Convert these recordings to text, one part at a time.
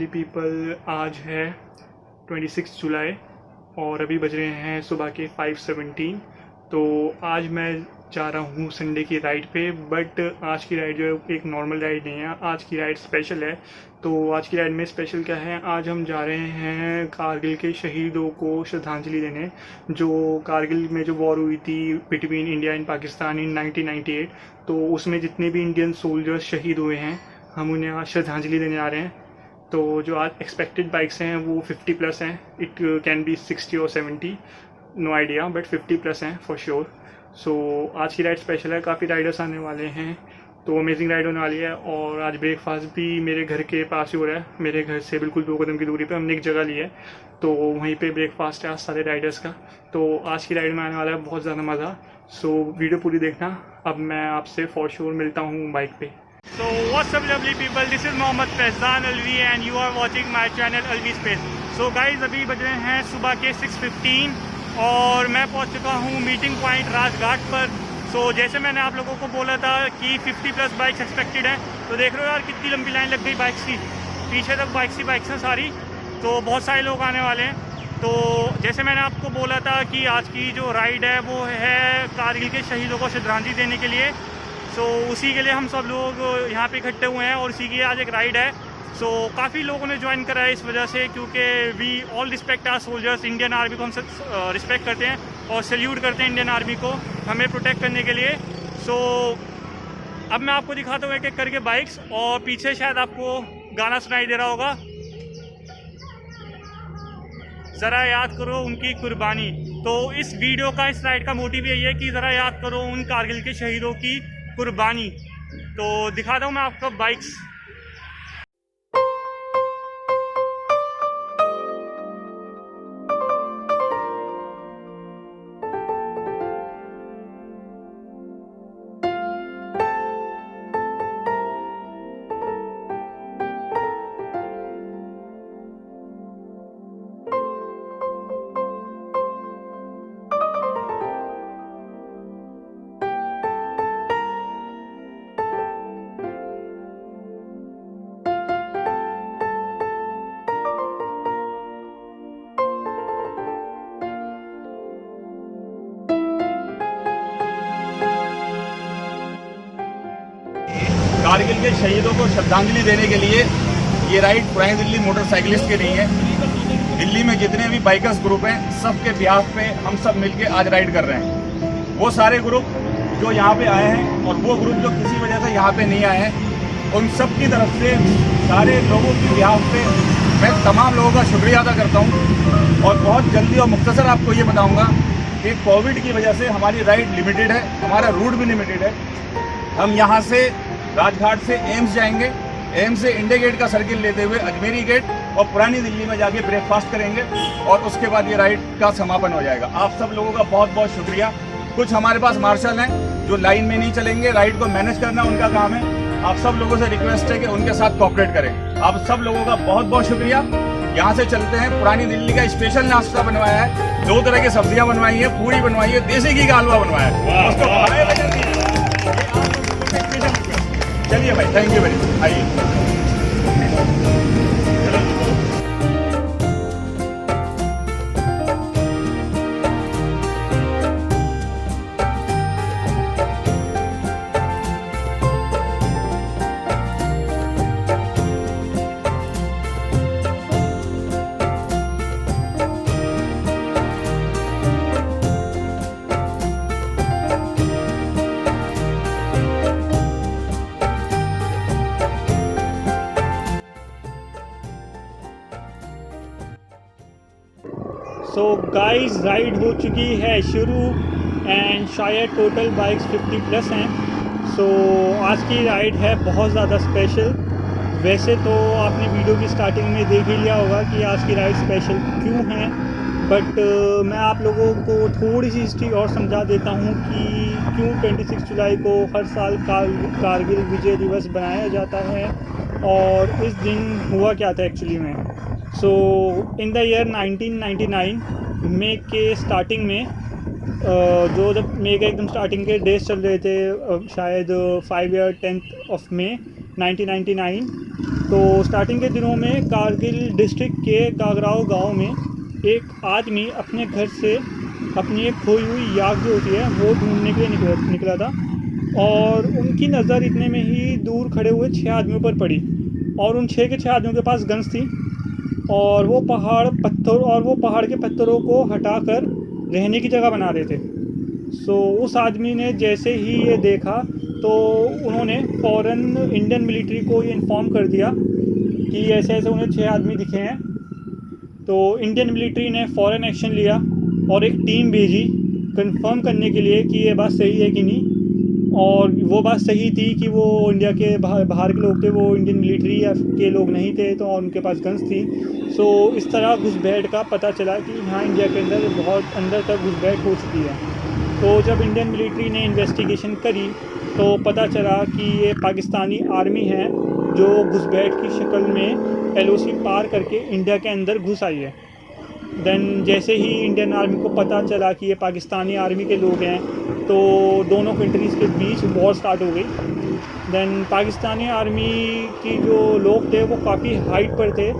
People, आज है 26 जुलाई और अभी बज रहे हैं सुबह के 5:17। तो आज मैं जा रहा हूँ संडे की राइड पे, बट आज की राइड जो है एक नॉर्मल राइड नहीं है, आज की राइड स्पेशल है। तो आज की राइड में स्पेशल क्या है, आज हम जा रहे हैं कारगिल के शहीदों को श्रद्धांजलि देने। जो कारगिल में जो वॉर हुई थी बिटवीन इंडिया एंड पाकिस्तान इन 1998, तो उसमें जितने भी इंडियन सोल्जर्स शहीद हुए हैं हम उन्हें आज श्रद्धांजलि देने आ रहे हैं। तो जो आज एक्सपेक्टेड बाइक्स हैं वो 50+ हैं, इट कैन बी 60 और 70, नो आइडिया, बट 50+ हैं फॉर श्योर। सो आज की राइड स्पेशल है, काफ़ी राइडर्स आने वाले हैं, तो अमेजिंग राइड होने वाली है। और आज ब्रेकफास्ट भी मेरे घर के पास ही हो रहा है, मेरे घर से बिल्कुल 2 कदम की दूरी पे हमने एक जगह ली है, तो वहीं पे ब्रेकफास्ट है आज सारे राइडर्स का। तो आज की राइड में आने वाला है बहुत ज़्यादा मज़ा। सो वीडियो पूरी देखना। अब मैं आपसे फॉर श्योर मिलता हूँ बाइक पे। So what's up lovely people, this is Mohammad Faizan Alvi and you are watching my channel Alvi space. So guys, अभी बज रहे हैं सुबह के 6:15 और मैं पहुंच चुका हूं मीटिंग पॉइंट राजघाट पर। So जैसे मैंने आप लोगों को बोला था कि 50+ बाइक्स एक्सपेक्टेड हैं, तो देख रहे हो यार कितनी लंबी लाइन लग गई बाइक्स की, पीछे तक बाइक्स हैं सारी, तो बहुत सारे लोग आने वाले हैं। तो जैसे मैंने आपको बोला था कि आज की जो राइड है वो है कारगिल के शहीदों को श्रद्धांजलि देने के लिए। सो उसी के लिए हम सब लोग यहाँ पे इकट्ठे हुए हैं और उसी की आज एक राइड है। सो काफ़ी लोगों ने ज्वाइन करा है इस वजह से, क्योंकि we all respect our soldiers. Indian army को हम सब रिस्पेक्ट करते हैं और सैल्यूट करते हैं इंडियन आर्मी को हमें प्रोटेक्ट करने के लिए। सो अब मैं आपको दिखाता हूँ एक एक करके बाइक्स, और पीछे शायद आपको गाना सुनाई दे रहा होगा, ज़रा याद करो उनकी कुर्बानी। तो इस वीडियो का, इस राइड का मोटिव यही है कि ज़रा याद करो उन कारगिल के शहीदों की कुर्बानी। तो दिखाता हूँ मैं आपको बाइक्स। कारगिल के शहीदों को श्रद्धांजलि देने के लिए ये राइड पुरानी दिल्ली मोटरसाइकिलिस्ट के नहीं है। दिल्ली में जितने भी बाइकर्स ग्रुप हैं सबके बिहाफ पे हम सब मिलके आज राइड कर रहे हैं। वो सारे ग्रुप जो यहाँ पे आए हैं और वो ग्रुप जो किसी वजह से यहाँ पे नहीं आए हैं, उन सब की तरफ से सारे लोगों की बिहाफ पे मैं तमाम लोगों का शुक्रिया अदा करता हूँ। और बहुत जल्दी और मुख्तसर आपको ये बताऊँगा कि कोविड की वजह से हमारी राइड लिमिटेड है, हमारा रूट भी लिमिटेड है। हम यहाँ से राजघाट से एम्स जाएंगे, एम्स से इंडिया गेट का सर्किल लेते हुए अजमेरी गेट और पुरानी दिल्ली में जाके ब्रेकफास्ट करेंगे और उसके बाद ये राइड का समापन हो जाएगा। आप सब लोगों का बहुत बहुत शुक्रिया। कुछ हमारे पास मार्शल हैं जो लाइन में नहीं चलेंगे, राइड को मैनेज करना उनका काम है। आप सब लोगों से रिक्वेस्ट है कि उनके साथ कोऑपरेट करें। आप सब लोगों का बहुत बहुत शुक्रिया। यहाँ से चलते हैं। पुरानी दिल्ली का स्पेशल नाश्ता बनवाया है, 2 तरह की सब्जियाँ बनवाई है, पूरी बनवाई है, देसी घी का हलवा बनवाया है। चलिए भाई, थैंक यू वेरी मच। आइए। सो गाइस, राइड हो चुकी है शुरू एंड शायद टोटल बाइक्स 50+ हैं। सो आज की राइड है बहुत ज़्यादा स्पेशल। वैसे तो आपने वीडियो की स्टार्टिंग में देख ही लिया होगा कि आज की राइड स्पेशल क्यों है, बट मैं आप लोगों को थोड़ी सी हिस्ट्री और समझा देता हूँ कि क्यों 26 जुलाई को हर साल कारगिल विजय दिवस बनाया जाता है और इस दिन हुआ क्या था एक्चुअली में। सो इन द ईयर 1999 मई के स्टार्टिंग में जो जब मई के एकदम स्टार्टिंग के डेज चल रहे थे, शायद 5 या 10th ऑफ मई 1999। तो स्टार्टिंग के दिनों में कारगिल डिस्ट्रिक्ट के गागराओ गांव में एक आदमी अपने घर से अपनी एक खोई हुई याक जो होती है वो ढूंढने के लिए निकला था, और उनकी नज़र इतने में ही दूर खड़े हुए 6 आदमियों पर पड़ी, और उन 6 के 6 आदमियों के पास गन्स थी, और वो पहाड़ के पत्थरों को हटाकर रहने की जगह बना रहे थे। सो उस आदमी ने जैसे ही ये देखा तो उन्होंने फ़ौरन इंडियन मिलिट्री को ये इन्फॉर्म कर दिया कि ऐसे ऐसे उन्हें 6 आदमी दिखे हैं। तो इंडियन मिलिट्री ने फ़ौरन एक्शन लिया और एक टीम भेजी कंफर्म करने के लिए कि ये बात सही है कि नहीं, और वो बात सही थी कि वो इंडिया के बाहर के लोग थे, वो इंडियन मिलिट्री के लोग नहीं थे, तो और उनके पास गन्स थी। सो इस तरह घुसपैठ का पता चला कि हाँ इंडिया के अंदर बहुत अंदर तक घुसपैठ हो चुकी है। तो जब इंडियन मिलिट्री ने इन्वेस्टिगेशन करी तो पता चला कि ये पाकिस्तानी आर्मी है जो घुसपैठ की शक्ल में LOC पार करके इंडिया के अंदर घुस आई है। देन जैसे ही इंडियन आर्मी को पता चला कि ये पाकिस्तानी आर्मी के लोग हैं तो दोनों कंट्रीज़ के बीच वॉर स्टार्ट हो गई। देन पाकिस्तानी आर्मी की जो लोग थे वो काफ़ी हाइट पर थे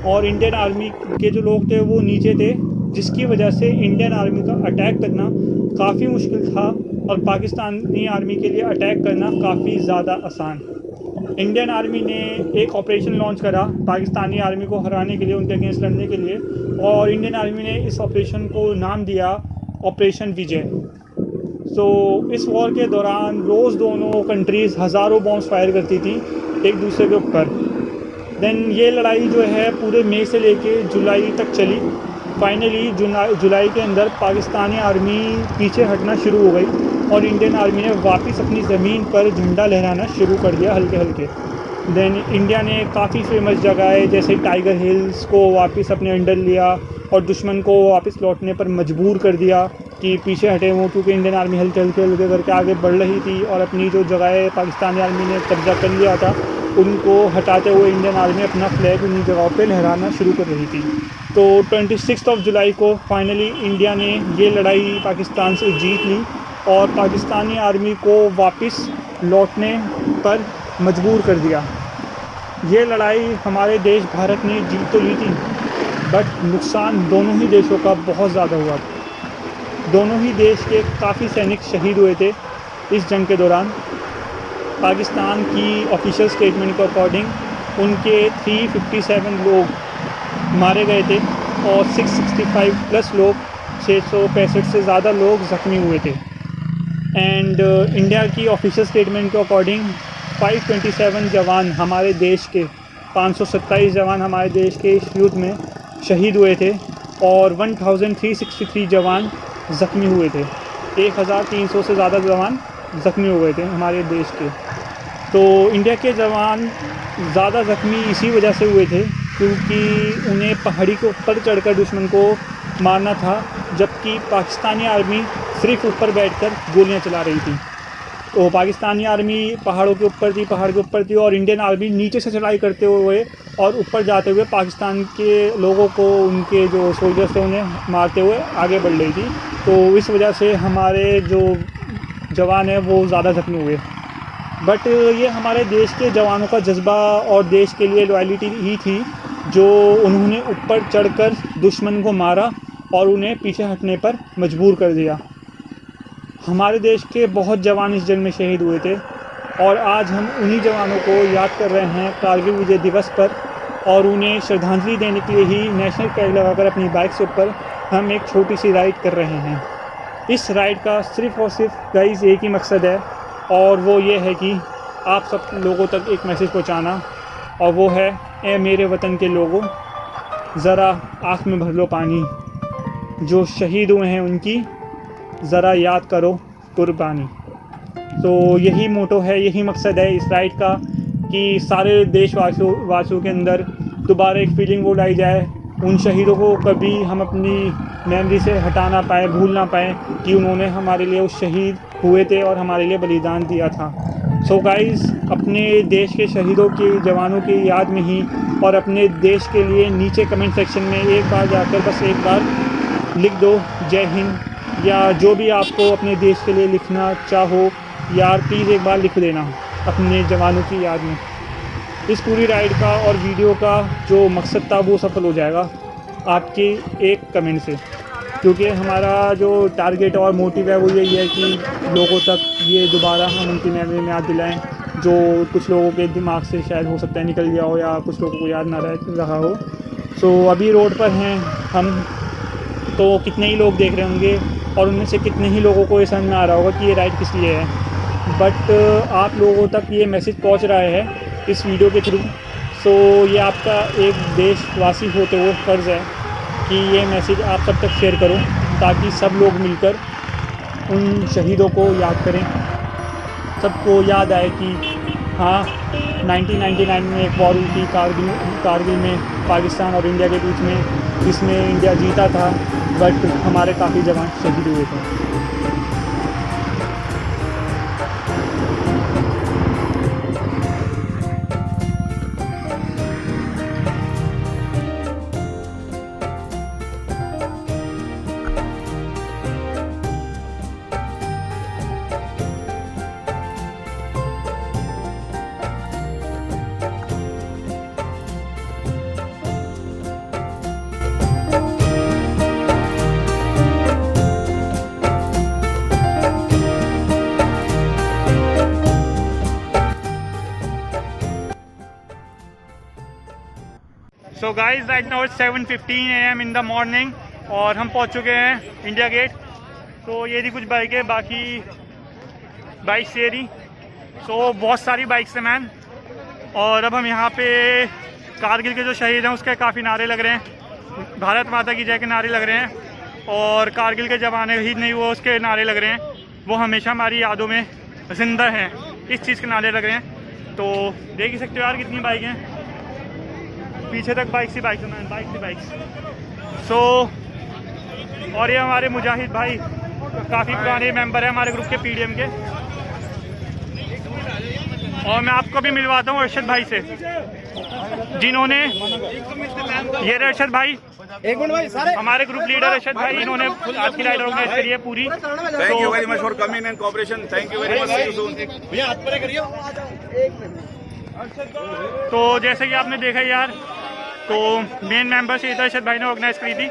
और इंडियन आर्मी के जो लोग थे वो नीचे थे, जिसकी वजह से इंडियन आर्मी का अटैक करना काफ़ी मुश्किल था और पाकिस्तानी आर्मी के लिए अटैक करना काफ़ी ज़्यादा आसान। इंडियन आर्मी ने एक ऑपरेशन लॉन्च करा पाकिस्तानी आर्मी को हराने के लिए, उनके अगेंस्ट लड़ने के लिए, और इंडियन आर्मी ने इस ऑपरेशन को नाम दिया ऑपरेशन विजय। सो इस वॉर के दौरान रोज़ दोनों कंट्रीज़ हज़ारों बॉम्ब्स फायर करती थी एक दूसरे के ऊपर। देन ये लड़ाई जो है पूरे मई से लेके जुलाई तक चली। फाइनली जुलाई के अंदर पाकिस्तानी आर्मी पीछे हटना शुरू हो गई और इंडियन आर्मी ने वापस अपनी ज़मीन पर झंडा लहराना शुरू कर दिया हल्के हल्के। देन इंडिया ने काफ़ी फेमस जगहें जैसे टाइगर हिल्स को वापस अपने अंडर लिया और दुश्मन को वापस लौटने पर मजबूर कर दिया कि पीछे हटे वो, क्योंकि इंडियन आर्मी हल्के हल्के करके आगे बढ़ रही थी और अपनी जो जगहें पाकिस्तानी आर्मी ने कब्जा कर लिया था उनको हटाते हुए इंडियन आर्मी अपना फ्लैग उन्हीं जगहों पे लहराना शुरू कर रही थी। तो 26 जुलाई को फाइनली इंडिया ने ये लड़ाई पाकिस्तान से जीत ली और पाकिस्तानी आर्मी को वापस लौटने पर मजबूर कर दिया। ये लड़ाई हमारे देश भारत ने जीत तो ली थी, बट नुकसान दोनों ही देशों का बहुत ज़्यादा हुआ था। दोनों ही देश के काफ़ी सैनिक शहीद हुए थे इस जंग के दौरान। पाकिस्तान की ऑफिशियल स्टेटमेंट के अकॉर्डिंग उनके 357 लोग मारे गए थे और 665 प्लस लोग, 665 से ज़्यादा लोग ज़ख्मी हुए थे। एंड इंडिया की ऑफिशियल स्टेटमेंट के अकॉर्डिंग 527 जवान हमारे देश के, 527 जवान हमारे देश के इस युद्ध में शहीद हुए थे और 1363 जवान ज़ख्मी हुए थे। 1300 से ज़्यादा जवान ज़ख्मी हो गए थे हमारे देश के। तो इंडिया के जवान ज़्यादा ज़ख्मी इसी वजह से हुए थे क्योंकि उन्हें पहाड़ी के ऊपर चढ़कर दुश्मन को मारना था, जबकि पाकिस्तानी आर्मी सिर्फ ऊपर बैठकर गोलियां चला रही थी। तो पाकिस्तानी आर्मी पहाड़ के ऊपर थी और इंडियन आर्मी नीचे से चढ़ाई करते हुए और ऊपर जाते हुए पाकिस्तान के लोगों को, उनके जो सोल्जर्स थे उन्हें मारते हुए आगे बढ़ रही थी। तो इस वजह से हमारे जो जवान हैं वो ज़्यादा ज़ख्मी हुए। बट ये हमारे देश के जवानों का जज्बा और देश के लिए लॉयल्टी ही थी जो उन्होंने ऊपर चढ़कर दुश्मन को मारा और उन्हें पीछे हटने पर मजबूर कर दिया। हमारे देश के बहुत जवान इस जंग में शहीद हुए थे और आज हम उन्हीं जवानों को याद कर रहे हैं कारगिल विजय दिवस पर, और उन्हें श्रद्धांजलि देने के लिए ही नेशनल फ्लैग लगाकर अपनी बाइक से ऊपर हम एक छोटी सी राइड कर रहे हैं। इस राइड का सिर्फ़ और सिर्फ गाइस एक ही मकसद है और वो ये है कि आप सब लोगों तक एक मैसेज पहुंचाना, और वो है, ए मेरे वतन के लोगों, ज़रा आँख में भर लो पानी, जो शहीद हुए हैं उनकी ज़रा याद करो कुर्बानी। तो यही मोटो है, यही मकसद है इस राइड का कि सारे देशवासियों के अंदर दोबारा एक फीलिंग वो लाई जाए, उन शहीदों को कभी हम अपनी मेमोरी से हटा ना पाए, भूल ना पाए कि उन्होंने हमारे लिए उस शहीद हुए थे और हमारे लिए बलिदान दिया था। सो गाइस, अपने देश के शहीदों के, जवानों की याद में ही और अपने देश के लिए नीचे कमेंट सेक्शन में एक बार जाकर बस एक बार लिख दो जय हिंद, या जो भी आपको अपने देश के लिए लिखना चाहो यार प्लीज़ एक बार लिख देना अपने जवानों की याद में। इस पूरी राइड का और वीडियो का जो मकसद था वो सफल हो जाएगा आपके एक कमेंट से, क्योंकि हमारा जो टारगेट और मोटिव है वो यही है कि लोगों तक ये दोबारा हम उनकी मेमोरी में याद दिलाएं जो कुछ लोगों के दिमाग से शायद हो सकता है निकल गया हो या कुछ लोगों को याद ना रहा हो। सो अभी रोड पर हैं हम, तो कितने ही लोग देख रहे होंगे और उनमें से कितने ही लोगों को ये समझ में आ रहा होगा कि ये राइड किस लिए है, बट आप लोगों तक ये मैसेज पहुंच रहा है इस वीडियो के थ्रू। सो ये आपका एक देशवासी होते हुए फ़र्ज़ है कि ये मैसेज आप सब तक शेयर करो ताकि सब लोग मिलकर उन शहीदों को याद करें, सबको याद आए कि हाँ 1999 में एक वॉर हुई थी कारगिल में पाकिस्तान और इंडिया के बीच में, जिसमें इंडिया जीता था बट हमारे काफ़ी जवान शहीद हुए थे। So guys right now it's 7:15 AM in the morning और हम पहुंच चुके हैं इंडिया गेट। तो ये थी कुछ बाइकें, बाकी बाइक्स ये रही। सो बहुत सारी बाइक्स हैं मैन, और अब हम यहाँ पे कारगिल के जो शहीद हैं उसके काफ़ी नारे लग रहे हैं, भारत माता की जय के नारे लग रहे हैं, और कारगिल के जवान ही नहीं वो उसके नारे लग रहे हैं, वो हमेशा हमारी यादों में जिंदा हैं, इस चीज़ के नारे लग रहे हैं। तो देख ही सकते हो यार कितनी बाइक हैं, पीछे तक बाइक्स ही बाइक्स हैं, बाइक्स ही बाइक्स। सो और ये हमारे मुजाहिद भाई काफ़ी पुराने मेंबर हैं हमारे ग्रुप के PDM के, और मैं आपको भी मिलवाता हूँ अरशद भाई से, जिन्होंने ये अरशद भाई एक मिनट भाई सारे हमारे ग्रुप लीडर अरशद भाई, इन्होंने आज की राइड ऑर्गेनाइज करी है पूरी। Thank you very much for coming and cooperation, thank you very much, see you soon. भैया हाथ पर करिए। तो जैसे कि आपने देखा यार, तो मेन मेंबर से अरशद भाई ने ऑर्गेनाइज करी थी।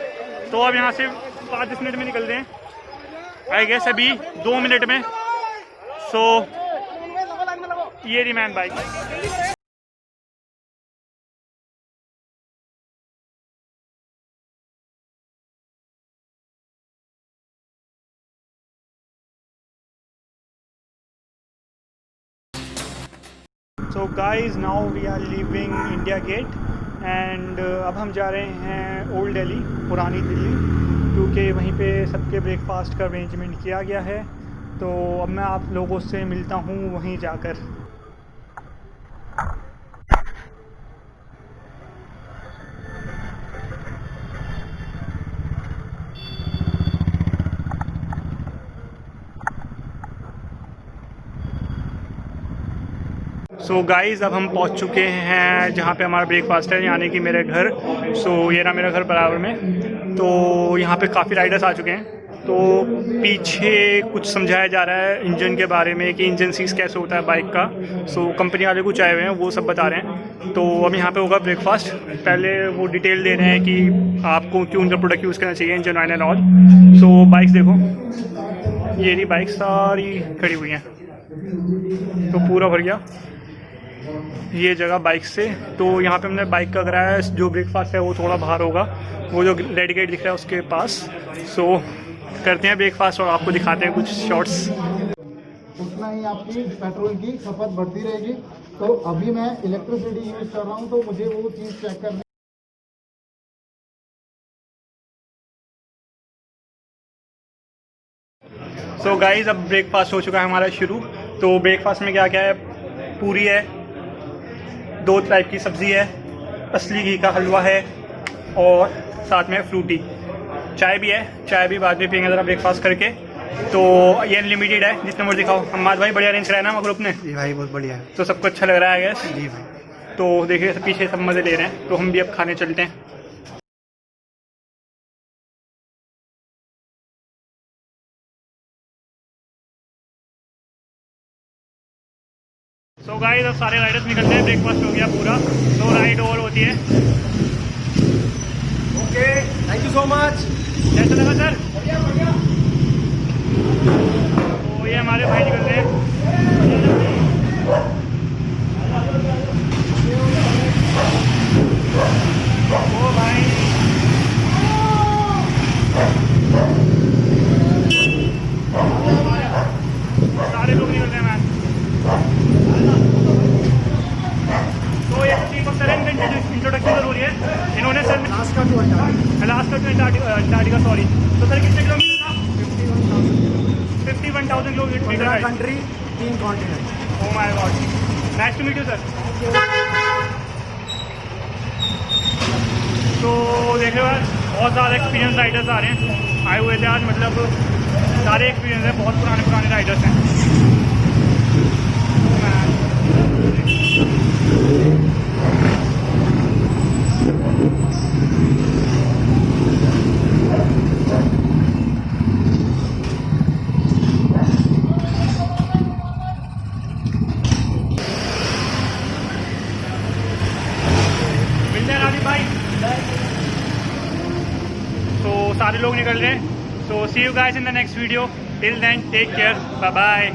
तो अब यहाँ से 5 मिनट में निकलते हैं, आई गेस अभी 2 मिनट में। सो ये रही main bike. So guys now we are leaving India Gate and अब हम जा रहे हैं ओल्ड दिल्ली, पुरानी दिल्ली, क्योंकि वहीं पे सबके ब्रेकफास्ट का अरेंजमेंट किया गया है। तो अब मैं आप लोगों से मिलता हूँ वहीं जाकर। सो गाइज़ अब हम पहुंच चुके हैं जहां पे हमारा ब्रेकफास्ट है, यानी कि मेरे घर। सो ये रहा मेरा घर बराबर में। तो यहाँ पे काफ़ी राइडर्स आ चुके हैं। तो पीछे कुछ समझाया जा रहा है इंजन के बारे में कि इंजन सीज कैसे होता है बाइक का। सो कंपनी वाले कुछ आए हुए हैं, वो सब बता रहे हैं। तो अब यहाँ पे होगा ब्रेकफास्ट। पहले वो डिटेल दे रहे हैं कि आपको क्यों उनका प्रोडक्ट यूज़ करना चाहिए, engine oil and all. So bikes देखो, ये रही बाइक सारी खड़ी हुई हैं, तो पूरा भर गया ये जगह बाइक से। तो यहाँ पे हमने बाइक का कराया। जो ब्रेकफास्ट है वो थोड़ा बाहर होगा, वो जो रेड गेट दिख रहा है उसके पास। सो करते हैं ब्रेकफास्ट और आपको दिखाते हैं कुछ शॉट्स। उतना ही आपकी पेट्रोल की खपत बढ़ती रहेगी। तो अभी मैं इलेक्ट्रिसिटी यूज कर रहा हूँ, तो मुझे वो चीज़ चेक करनी। सो गाइज अब ब्रेकफास्ट हो चुका है हमारा शुरू। तो ब्रेकफास्ट में क्या क्या है, पूरी है, 2 टाइप की सब्ज़ी है, असली घी का हलवा है, और साथ में फ्रूटी चाय भी है। चाय भी बाद में पियेंगे ज़रा ब्रेकफास्ट करके। तो ये अनलिमिटेड है, जितने मुझे दिखाओ। अम्माद भाई बढ़िया अरेंज कराया ना हमारे ग्रुप ने। जी भाई बहुत बढ़िया है। तो सबको अच्छा लग रहा है गैस। जी भाई। तो देखिए पीछे सब मज़े ले रहे हैं, तो हम भी अब खाने चलते हैं। सो गाइस अब सारे राइडर्स निकलते हैं, ब्रेकफास्ट हो गया पूरा, तो राइड ओवर होती है। Okay, thank you so much. कैसा लगा सर? तो ये हमारे भाई निकल रहे हैं। ओ भाई सारे लोग निकल रहे हैं मैम। तो ये चीफ ऑफ सर इंट्रोडक्शन जरूरी है। इन्होंने सर लास्ट का 2 घंटा, लास्ट का अंटार्कटिका, सॉरी। तो सर कितने किलोमीटर था? 51,000 kilometre. 15 country, 3 continent. Oh my God. Nice to meet you, sir. तो देखने बाद बहुत ज़्यादा एक्सपीरियंस राइडर्स आ रहे हैं, आए हुए थे आज, मतलब सारे एक्सपीरियंस हैं, बहुत पुराने राइडर्स हैं। तो सारे लोग निकल रहे हैं। So see you guys in the next video, till then take care, bye bye.